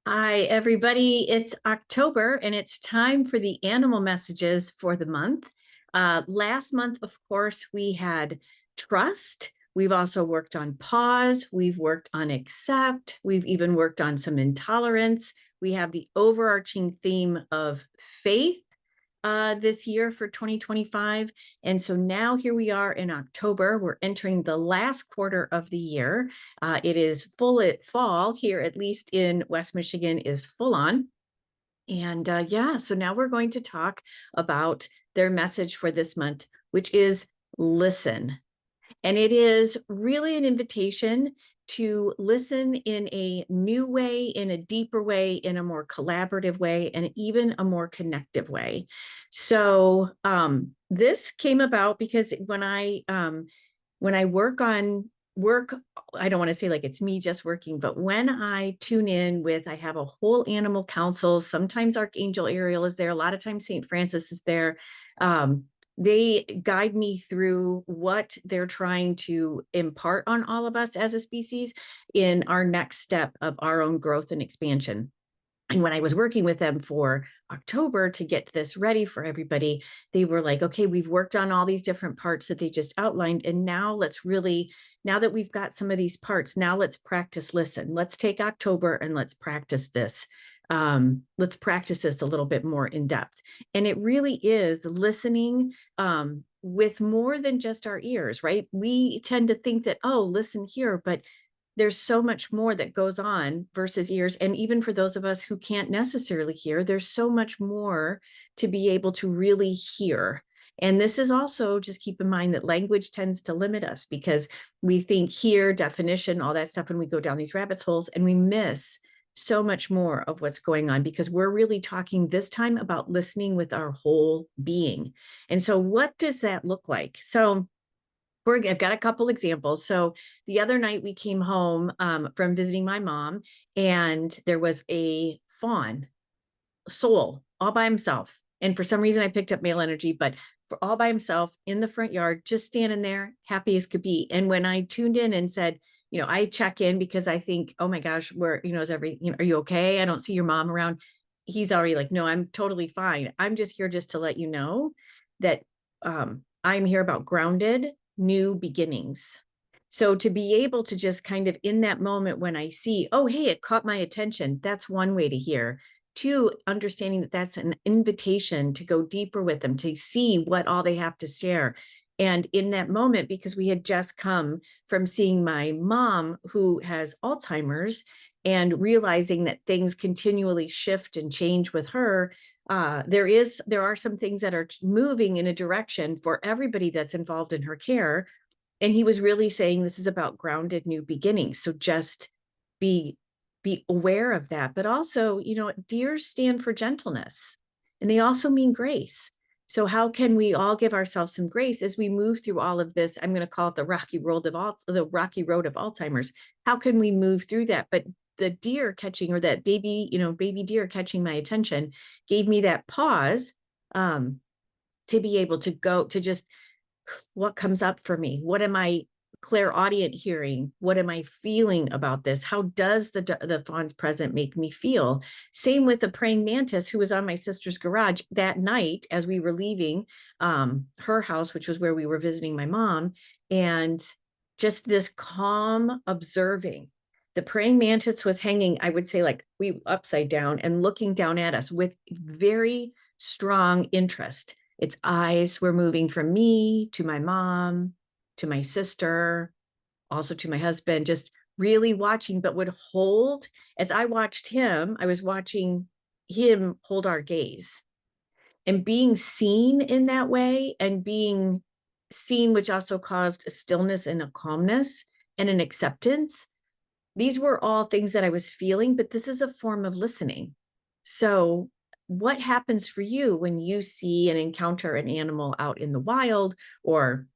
Hi, everybody. It's October and it's time for the animal messages for the month. Last month, of course, we had trust. We've also worked on pause. We've worked on accept. We've even worked on some intolerance. We have the overarching theme of faith this year for 2025. And so now here we are in October. We're entering the last quarter of the year. It is full at fall here, at least in West Michigan, is full on. And yeah, so now we're going to talk about their message for this month, which is listen. And it is really an invitation to listen in a new way, in a deeper way, in a more collaborative way, and even a more connective way. So this came about because when I work, I don't want to say like it's me just working, but when I tune in with, I have a whole animal council. Sometimes Archangel Ariel is there. A lot of times St. Francis is there. Um, they guide me through what they're trying to impart on all of us as a species in our next step of our own growth and expansion. And when I was working with them for October to get this ready for everybody, they were like, okay, we've worked on all these different parts that they just outlined. And now now that we've got some of these parts, now let's practice listen. Let's take October and let's practice this. Let's practice this a little bit more in depth. And it really is listening with more than just our ears, right? We tend to think that, oh, listen here, but there's so much more that goes on versus ears. And even for those of us who can't necessarily hear, there's so much more to be able to really hear. And this is also, just keep in mind that language tends to limit us because we think hear, definition, all that stuff, and we go down these rabbit holes and we miss so much more of what's going on because we're really talking this time about listening with our whole being. And so what does that look like? So I've got a couple examples. So the other night we came home from visiting my mom, and there was a fawn, soul, all by himself. And for some reason, I picked up male energy, but for all by himself in the front yard, just standing there, happy as could be. And when I tuned in and said, I check in because I think, oh my gosh, is are you okay? I don't see your mom around. He's already like, no, I'm totally fine. I'm just here just to let you know that I'm here about grounded new beginnings. So to be able to just kind of in that moment when I see, oh, hey, it caught my attention, that's one way to hear. Two, understanding that that's an invitation to go deeper with them, to see what all they have to share. And in that moment, because we had just come from seeing my mom who has Alzheimer's and realizing that things continually shift and change with her, there are some things that are moving in a direction for everybody that's involved in her care. And he was really saying this is about grounded new beginnings. So just be aware of that. But also, deers stand for gentleness, and they also mean grace. So how can we all give ourselves some grace as we move through all of this? I'm going to call it the rocky road of Alzheimer's. How can we move through that? But the deer catching, or that baby deer catching my attention, gave me that pause to be able to go to just what comes up for me. What am I clairaudient hearing? What am I feeling about this? How does the fawn's present make me feel? Same with the praying mantis who was on my sister's garage that night as we were leaving her house, which was where we were visiting my mom, and just this calm observing. The praying mantis was hanging, I would say, like we upside down and looking down at us with very strong interest. Its eyes were moving from me to my mom, to my sister, also to my husband, just really watching, but would hold. As I watched him, I was watching him hold our gaze. And being seen in that way, and being seen, which also caused a stillness and a calmness and an acceptance. These were all things that I was feeling, but this is a form of listening. So what happens for you when you see and encounter an animal out in the wild, or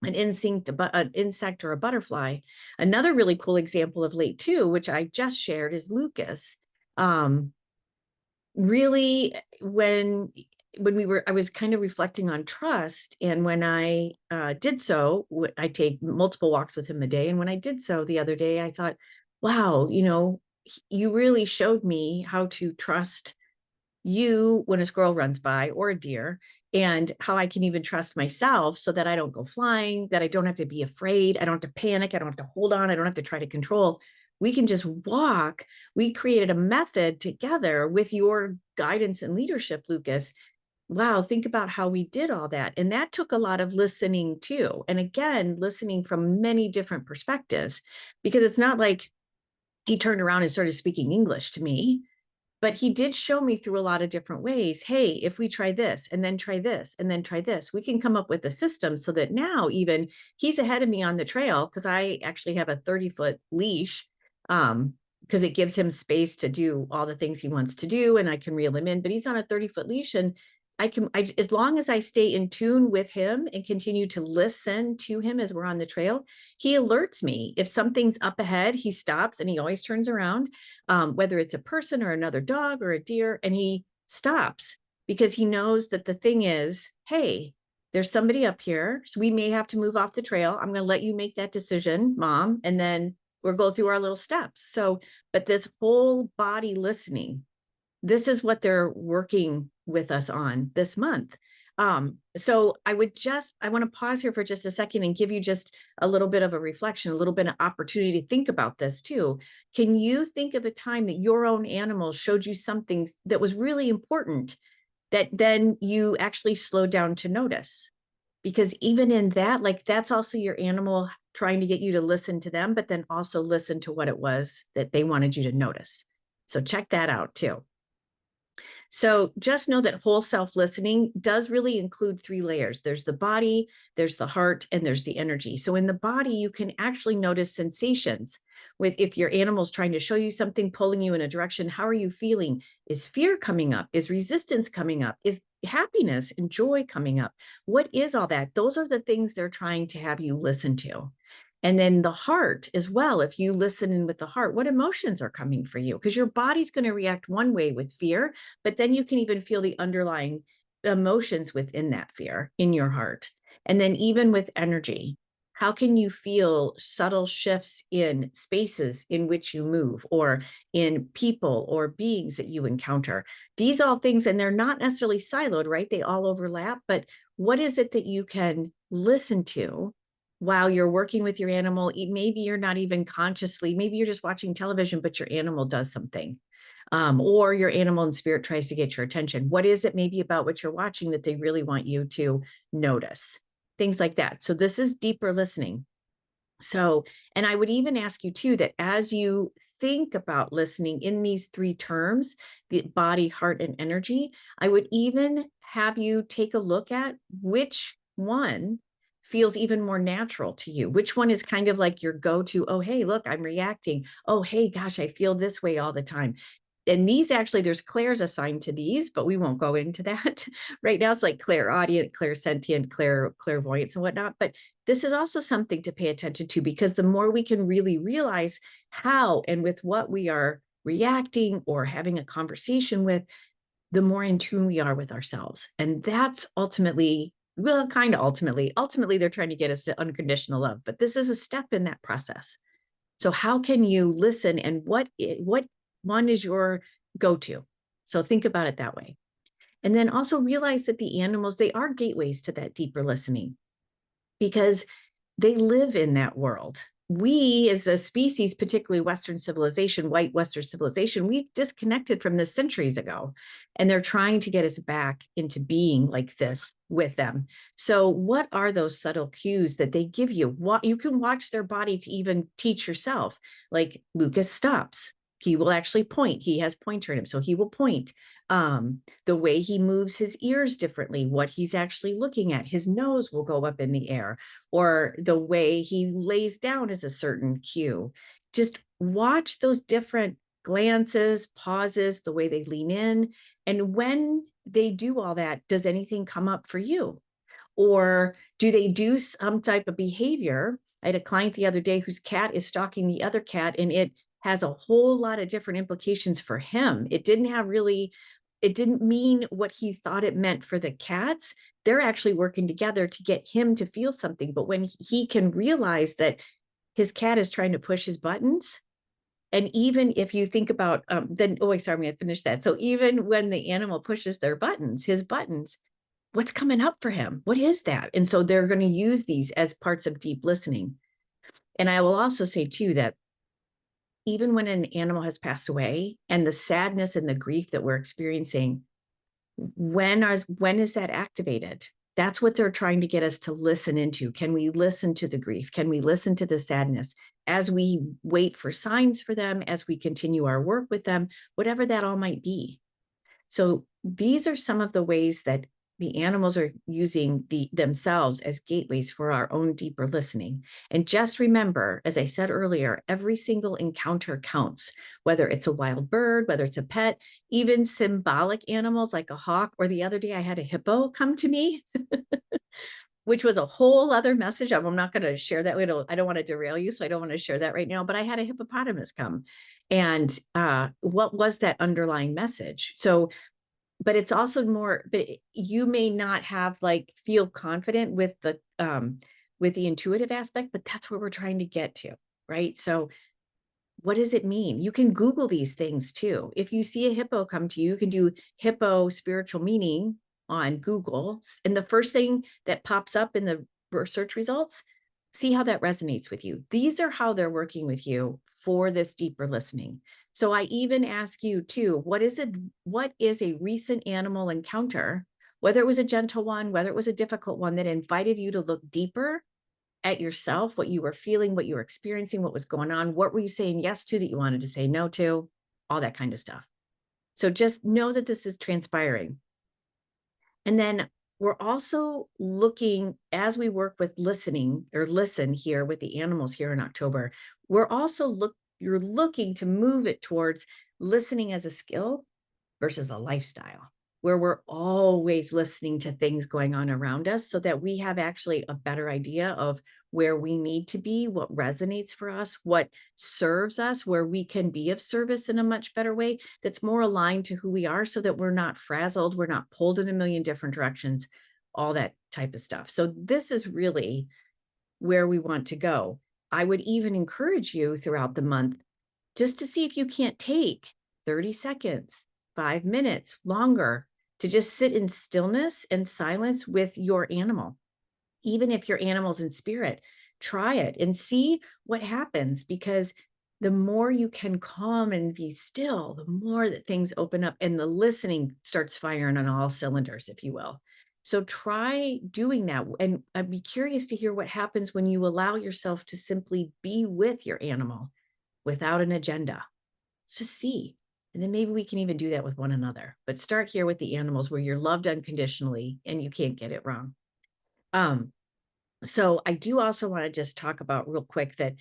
an insect or a butterfly? Another really cool example of late too, which I just shared, is Lucas. Really, I was kind of reflecting on trust, and when I did so, I take multiple walks with him a day. And when I did so the other day, I thought, wow, you really showed me how to trust you when a squirrel runs by or a deer, and how I can even trust myself so that I don't go flying, that I don't have to be afraid, I don't have to panic, I don't have to hold on, I don't have to try to control. We can just walk. We created a method together with your guidance and leadership, Lucas. Wow, think about how we did all that. And that took a lot of listening too. And again, listening from many different perspectives, because it's not like he turned around and started speaking English to me, but he did show me through a lot of different ways. Hey, if we try this and then try this and then try this, we can come up with a system so that now even he's ahead of me on the trail, because I actually have a 30-foot leash, because it gives him space to do all the things he wants to do, and I can reel him in, but he's on a 30-foot leash, and as long as I stay in tune with him and continue to listen to him as we're on the trail, he alerts me. If something's up ahead, he stops, and he always turns around, whether it's a person or another dog or a deer, and he stops because he knows that the thing is, hey, there's somebody up here, so we may have to move off the trail. I'm going to let you make that decision, Mom, and then we'll go through our little steps. So, but this whole body listening, this is what they're working with us on this month. So I want to pause here for just a second and give you just a little bit of a reflection, a little bit of opportunity to think about this too. Can you think of a time that your own animal showed you something that was really important that then you actually slowed down to notice? Because even in that, like, that's also your animal trying to get you to listen to them, but then also listen to what it was that they wanted you to notice. So check that out too. So just know that whole self listening does really include 3 layers. There's the body, there's the heart, and there's the energy. So in the body, you can actually notice sensations with, if your animal's trying to show you something, pulling you in a direction, how are you feeling? Is fear coming up? Is resistance coming up? Is happiness and joy coming up? What is all that? Those are the things they're trying to have you listen to. And then the heart as well. If you listen in with the heart, what emotions are coming for you? Because your body's going to react one way with fear, but then you can even feel the underlying emotions within that fear in your heart. And then even with energy, how can you feel subtle shifts in spaces in which you move, or in people or beings that you encounter? These all things, and they're not necessarily siloed, right? They all overlap, but what is it that you can listen to while you're working with your animal? Maybe you're not even consciously, maybe you're just watching television, but your animal does something. Or your animal in spirit tries to get your attention. What is it maybe about what you're watching that they really want you to notice? Things like that. So this is deeper listening. So, and I would even ask you too, that as you think about listening in these 3 terms, the body, heart, and energy, I would even have you take a look at which one feels even more natural to you. Which one is kind of like your go-to? Oh, hey, look, I'm reacting. Oh, hey, gosh, I feel this way all the time. And these actually, there's clairs assigned to these, but we won't go into that right now. It's like clairaudient, clairsentient, clairvoyance and whatnot. But this is also something to pay attention to, because the more we can really realize how and with what we are reacting or having a conversation with, the more in tune we are with ourselves. And that's ultimately, well, kind of ultimately, they're trying to get us to unconditional love, but this is a step in that process. So how can you listen, and what one is your go-to? So think about it that way. And then also realize that the animals, they are gateways to that deeper listening, because they live in that world. We as a species, particularly Western civilization, white Western civilization, we've disconnected from this centuries ago, and they're trying to get us back into being like this with them. So what are those subtle cues that they give you? What you can watch their body to even teach yourself. Like Lucas stops. He will actually point. He has pointer in him, so he will point. The way he moves his ears differently, what he's actually looking at, his nose will go up in the air, or the way he lays down is a certain cue. Just watch those different glances, pauses, the way they lean in. And when they do all that, does anything come up for you? Or do they do some type of behavior? I had a client the other day whose cat is stalking the other cat, and it has a whole lot of different implications for him. It didn't mean what he thought it meant for the cats. They're actually working together to get him to feel something. But when he can realize that his cat is trying to push his buttons, And even if you think about, then, oh, sorry, I'm gonna finish that. So even when the animal pushes their buttons, his buttons, what's coming up for him? What is that? And so they're going to use these as parts of deep listening. And I will also say too, that even when an animal has passed away and the sadness and the grief that we're experiencing, when is that activated? That's what they're trying to get us to listen into. Can we listen to the grief? Can we listen to the sadness as we wait for signs for them, as we continue our work with them, whatever that all might be? So these are some of the ways that the animals are using themselves as gateways for our own deeper listening. And just remember, as I said earlier, every single encounter counts, whether it's a wild bird, whether it's a pet, even symbolic animals like a hawk, or the other day I had a hippo come to me, which was a whole other message. I'm not going to share that. I don't want to derail you, so I don't want to share that right now, but I had a hippopotamus come. And what was that underlying message? So but it's also more, but you may not have feel confident with the intuitive aspect, but that's where we're trying to get to, right? So what does it mean? You can Google these things too. If you see a hippo come to you, you can do hippo spiritual meaning on Google, and the first thing that pops up in the search results, see how that resonates with you. These are how they're working with you for this deeper listening. So I even ask you too, what is a recent animal encounter, whether it was a gentle one, whether it was a difficult one, that invited you to look deeper at yourself, what you were feeling, what you were experiencing, what was going on, what were you saying yes to that you wanted to say no to, all that kind of stuff. So just know that this is transpiring. And then we're also looking, as we work with listening or listen here with the animals here in October, we're also you're looking to move it towards listening as a skill versus a lifestyle, where we're always listening to things going on around us so that we have actually a better idea of where we need to be, what resonates for us, what serves us, where we can be of service in a much better way that's more aligned to who we are, so that we're not frazzled, we're not pulled in a million different directions, all that type of stuff. So this is really where we want to go. I would even encourage you throughout the month just to see if you can't take 30 seconds, 5 minutes, longer, to just sit in stillness and silence with your animal. Even if your animal's in spirit, try it and see what happens, because the more you can calm and be still, the more that things open up and the listening starts firing on all cylinders, if you will. So try doing that. And I'd be curious to hear what happens when you allow yourself to simply be with your animal without an agenda. Just see. And then maybe we can even do that with one another. But start here with the animals where you're loved unconditionally and you can't get it wrong. So I do also want to just talk about real quick that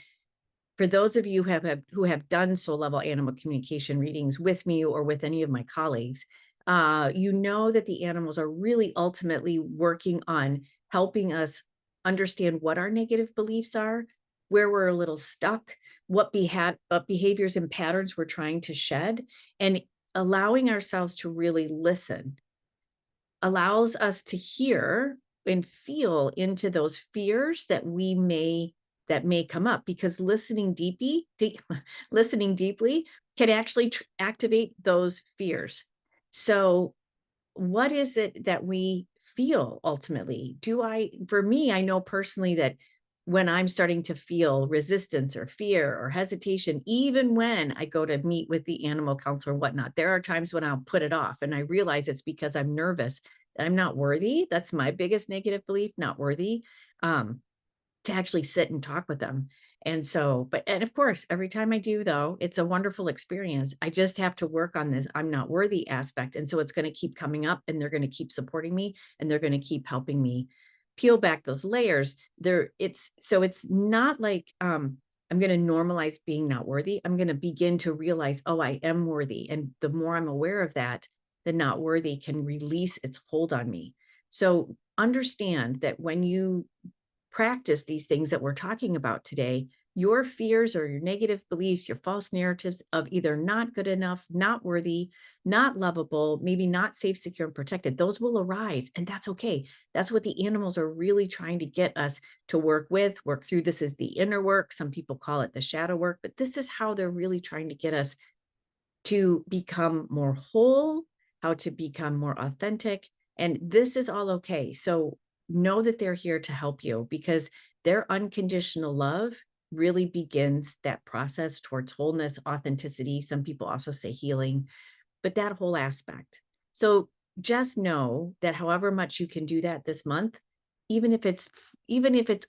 for those of you who have done soul level animal communication readings with me or with any of my colleagues, you know that the animals are really ultimately working on helping us understand what our negative beliefs are, where we're a little stuck, what behaviors and patterns we're trying to shed, and allowing ourselves to really listen allows us to hear and feel into those fears that may come up, because listening listening deeply can actually activate those fears. So what is it that we feel ultimately? For me, I know personally that when I'm starting to feel resistance or fear or hesitation, even when I go to meet with the animal counselor or whatnot, there are times when I'll put it off and I realize it's because I'm nervous, that I'm not worthy. That's my biggest negative belief, not worthy, to actually sit and talk with them. And so, and of course, every time I do, though, it's a wonderful experience. I just have to work on this I'm not worthy aspect. And so it's going to keep coming up, and they're going to keep supporting me, and they're going to keep helping me peel back those layers. It's not like I'm going to normalize being not worthy. I'm going to begin to realize, oh, I am worthy. And the more I'm aware of that, the not worthy can release its hold on me. So understand that when you practice these things that we're talking about today, your fears or your negative beliefs, your false narratives of either not good enough, not worthy, not lovable, maybe not safe, secure, and protected, those will arise. And that's okay. That's what the animals are really trying to get us to work with, work through. This is the inner work. Some people call it the shadow work, but this is how they're really trying to get us to become more whole, how to become more authentic. And this is all okay. So know that they're here to help you, because their unconditional love really begins that process towards wholeness, authenticity. Some people also say healing, but that whole aspect. So just know that however much you can do that this month, even if it's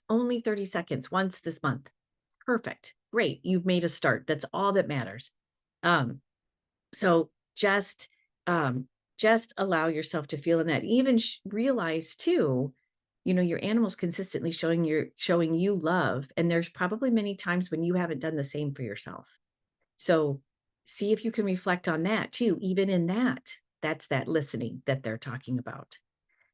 only 30 seconds once this month, perfect. Great. You've made a start. That's all that matters. Um, so just allow yourself to feel in that. Even realize too, your animals consistently showing you love, and there's probably many times when you haven't done the same for yourself. So see if you can reflect on that too. Even in that, that's that listening that they're talking about.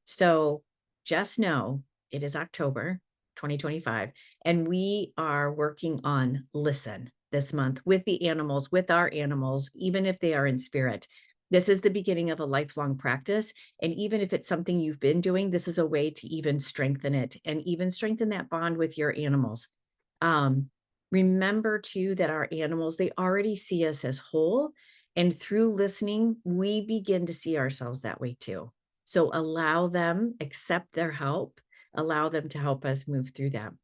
So just know it is October 2025, and we are working on listen this month with the animals, with our animals, even if they are in spirit. This is the beginning of a lifelong practice. And even if it's something you've been doing, this is a way to even strengthen it and even strengthen that bond with your animals. Remember too that our animals, they already see us as whole. And through listening, we begin to see ourselves that way too. So allow them, accept their help, allow them to help us move through them.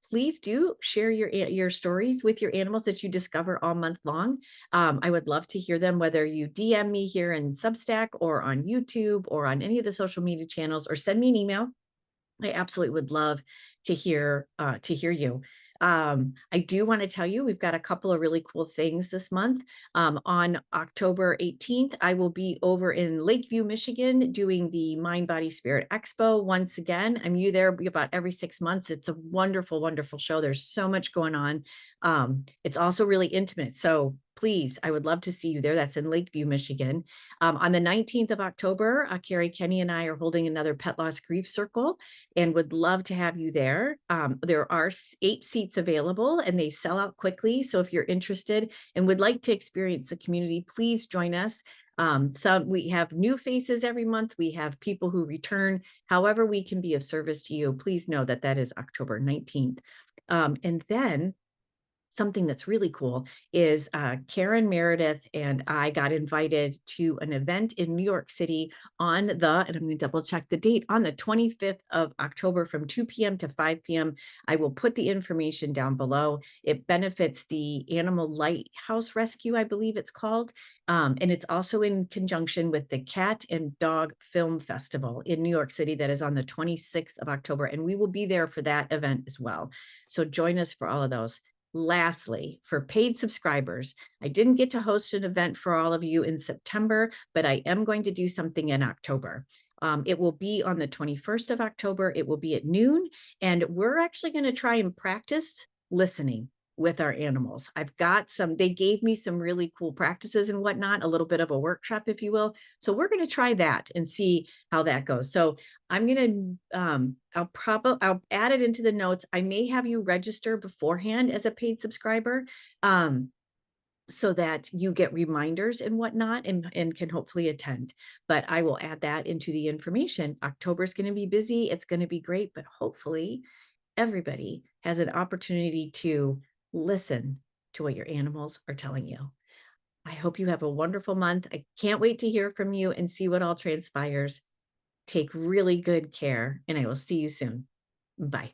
Please do share your stories with your animals that you discover all month long. I would love to hear them, whether you DM me here in Substack or on YouTube or on any of the social media channels, or send me an email. I absolutely would love to hear you. I do want to tell you, we've got a couple of really cool things this month. On October 18th, I will be over in Lakeview, Michigan, doing the Mind, Body, Spirit Expo once again. I'm there about every 6 months. It's a wonderful, wonderful show. There's so much going on. It's also really intimate. So please, I would love to see you there. That's in Lakeview, Michigan. On the 19th of October, Carrie Kenny and I are holding another Pet Loss Grief Circle, and would love to have you there. There are 8 seats available, and they sell out quickly. So if you're interested and would like to experience the community, please join us. We have new faces every month. We have people who return. However we can be of service to you, please know that that is October 19th. And then something that's really cool is Karen Meredith and I got invited to an event in New York City and I'm going to double check the date, on the 25th of October from 2 p.m. to 5 p.m. I will put the information down below. It benefits the Animal Lighthouse Rescue, I believe it's called. And it's also in conjunction with the Cat and Dog Film Festival in New York City that is on the 26th of October. And we will be there for that event as well. So join us for all of those. Lastly, for paid subscribers, I didn't get to host an event for all of you in September, but I am going to do something in October. It will be on the 21st of October. It will be at noon, and we're actually going to try and practice listening with our animals. They gave me some really cool practices and whatnot, a little bit of a workshop, if you will. So we're going to try that and see how that goes. So I'm going to, I'll add it into the notes. I may have you register beforehand as a paid subscriber, so that you get reminders and whatnot, and can hopefully attend. But I will add that into the information. October is going to be busy. It's going to be great, but hopefully everybody has an opportunity to listen to what your animals are telling you. I hope you have a wonderful month. I can't wait to hear from you and see what all transpires. Take really good care, and I will see you soon. Bye.